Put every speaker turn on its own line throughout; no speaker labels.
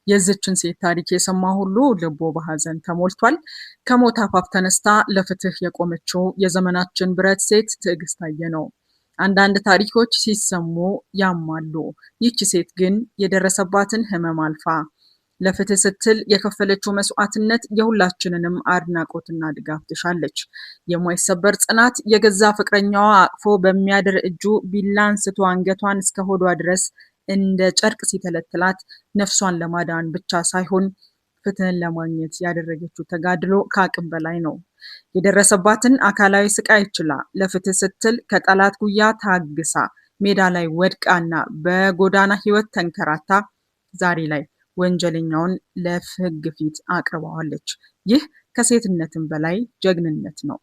የዚችን ሴት ታሪክ የሰማ ሁሉ ልቦ በሐዘን ተሞልቷል። ከሞት አፋፍ ተነስታ ለፍትህ የቆመችው የዘመናችን ብረት ሴት ትዕግስት አየነው። አንዳንድ ታሪኮች ሲሰሙ ያማሉ። ይህች ሴት ግን የደረሰባትን ህመም አልፋ ለፍትህ ስትል የከፈለችው መስዋዕትነት የሁላችንንም አድናቆትና ድጋፍ ትሻለች። የማይሰበር ጽናት፣ የገዛ ፍቅረኛዋ አቅፎ በሚያድር እጁ ቢላ አንስቶ አንገቷን እስከ ሆዷ ድረስ እንደ ጨርቅ ሲተለትላት ነፍሷን ለማዳን ብቻ ሳይሆን ፍትህን ለማግኘት ያደረገችው ተጋድሎ ከአቅም በላይ ነው። የደረሰባትን አካላዊ ስቃይ ችላ ለፍትህ ስትል ከጠላት ጉያ ታግሳ ሜዳ ላይ ወድቃና በጎዳና ህይወት ተንከራታ ዛሬ ላይ ወንጀለኛውን ለህግ ፊት አቅርባዋለች። ይህ ከሴትነትም በላይ ጀግንነት ነው።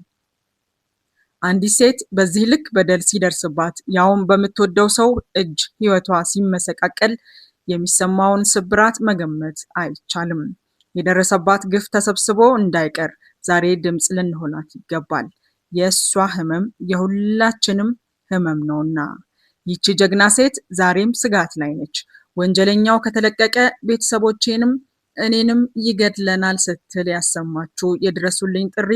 አንዲት ሴት በዚህ ልክ በደል ሲደርስባት ያውም በምትወደው ሰው እጅ ህይወቷ ሲመሰቃቀል የሚሰማውን ስብራት መገመት አይቻልም። የደረሰባት ግፍ ተሰብስቦ እንዳይቀር ዛሬ ድምፅ ልንሆናት ይገባል። የእሷ ህመም የሁላችንም ህመም ነውና። ይቺ ጀግና ሴት ዛሬም ስጋት ላይ ነች። ወንጀለኛው ከተለቀቀ ቤተሰቦቼንም እኔንም ይገድለናል ስትል ያሰማችው የድረሱልኝ ጥሪ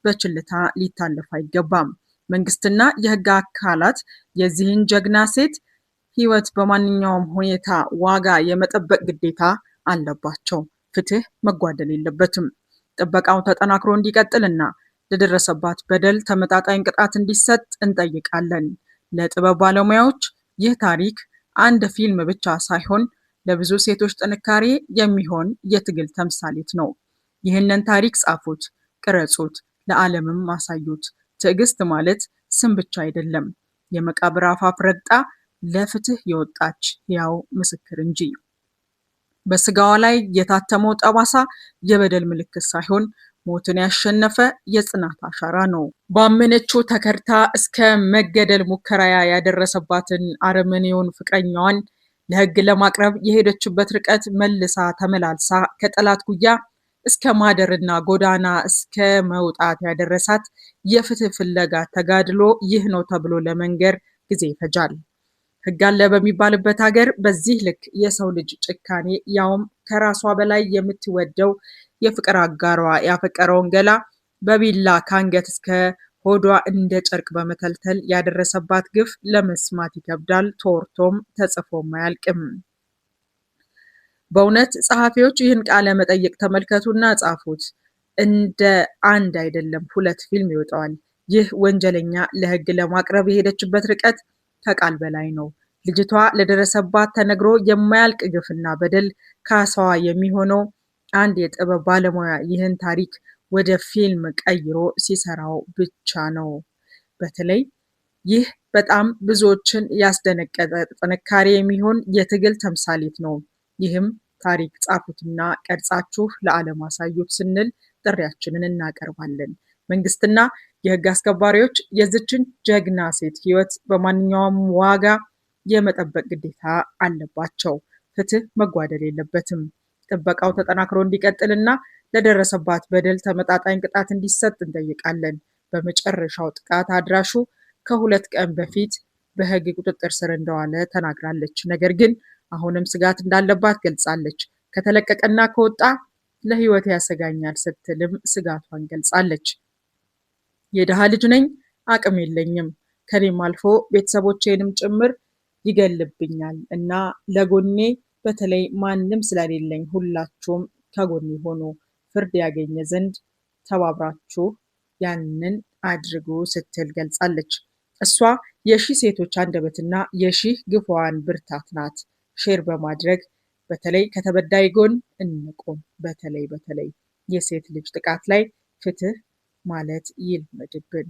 በችልታ ሊታለፍ አይገባም። መንግስትና የህግ አካላት የዚህን ጀግና ሴት ህይወት በማንኛውም ሁኔታ ዋጋ የመጠበቅ ግዴታ አለባቸው። ፍትህ መጓደል የለበትም። ጥበቃው ተጠናክሮ እንዲቀጥልና ለደረሰባት በደል ተመጣጣኝ ቅጣት እንዲሰጥ እንጠይቃለን። ለጥበብ ባለሙያዎች ይህ ታሪክ አንድ ፊልም ብቻ ሳይሆን ለብዙ ሴቶች ጥንካሬ የሚሆን የትግል ተምሳሌት ነው። ይህንን ታሪክ ጻፉት፣ ቅረጹት፣ ለዓለምም ማሳዩት። ትዕግስት ማለት ስም ብቻ አይደለም፣ የመቃብር አፋፍ ረግጣ ለፍትህ የወጣች ሕያው ምስክር እንጂ። በስጋዋ ላይ የታተመው ጠባሳ የበደል ምልክት ሳይሆን ሞትን ያሸነፈ የጽናት አሻራ ነው። ባመነችው ተከርታ እስከ መገደል ሙከራ ያደረሰባትን አረመኔውን ፍቅረኛዋን ለህግ ለማቅረብ የሄደችበት ርቀት መልሳ ተመላልሳ ከጠላት ጉያ እስከ ማደርና ጎዳና እስከ መውጣት ያደረሳት የፍትህ ፍለጋ ተጋድሎ ይህ ነው ተብሎ ለመንገር ጊዜ ይፈጃል። ህግ አለ በሚባልበት ሀገር በዚህ ልክ የሰው ልጅ ጭካኔ ያውም ከራሷ በላይ የምትወደው የፍቅር አጋሯ ያፈቀረውን ገላ በቢላ ከአንገት እስከ ሆዷ እንደ ጨርቅ በመተልተል ያደረሰባት ግፍ ለመስማት ይከብዳል። ተወርቶም ተጽፎም አያልቅም። በእውነት ጸሐፊዎች ይህን ቃለ መጠይቅ ተመልከቱና ጻፉት። እንደ አንድ አይደለም ሁለት ፊልም ይወጣዋል። ይህ ወንጀለኛ ለህግ ለማቅረብ የሄደችበት ርቀት ከቃል በላይ ነው። ልጅቷ ለደረሰባት ተነግሮ የማያልቅ ግፍና በደል ካሳዋ የሚሆነው አንድ የጥበብ ባለሙያ ይህን ታሪክ ወደ ፊልም ቀይሮ ሲሰራው ብቻ ነው። በተለይ ይህ በጣም ብዙዎችን ያስደነቀጠ ጥንካሬ የሚሆን የትግል ተምሳሌት ነው። ይህም ታሪክ ጻፉትና ቀርጻችሁ ለዓለም አሳዩት ስንል ጥሪያችንን እናቀርባለን። መንግስትና የህግ አስከባሪዎች የዚችን ጀግና ሴት ህይወት በማንኛውም ዋጋ የመጠበቅ ግዴታ አለባቸው። ፍትህ መጓደል የለበትም። ጥበቃው ተጠናክሮ እንዲቀጥልና ለደረሰባት በደል ተመጣጣኝ ቅጣት እንዲሰጥ እንጠይቃለን። በመጨረሻው ጥቃት አድራሹ ከ2 ቀን በፊት በህግ ቁጥጥር ስር እንደዋለ ተናግራለች። ነገር ግን አሁንም ስጋት እንዳለባት ገልጻለች። ከተለቀቀና ከወጣ ለህይወት ያሰጋኛል ስትልም ስጋቷን ገልጻለች። የድሃ ልጅ ነኝ፣ አቅም የለኝም፣ ከኔም አልፎ ቤተሰቦቼንም ጭምር ይገልብኛል እና ለጎኔ በተለይ ማንም ስለሌለኝ ሁላችሁም ከጎኔ ሆኖ ፍርድ ያገኘ ዘንድ ተባብራችሁ ያንን አድርጉ ስትል ገልጻለች። እሷ የሺህ ሴቶች አንደበትና የሺህ ግፏን ብርታት ናት። ሼር በማድረግ በተለይ ከተበዳይ ጎን እንቆም። በተለይ የሴት ልጅ ጥቃት ላይ ፍትህ ማለት ይልመድብን።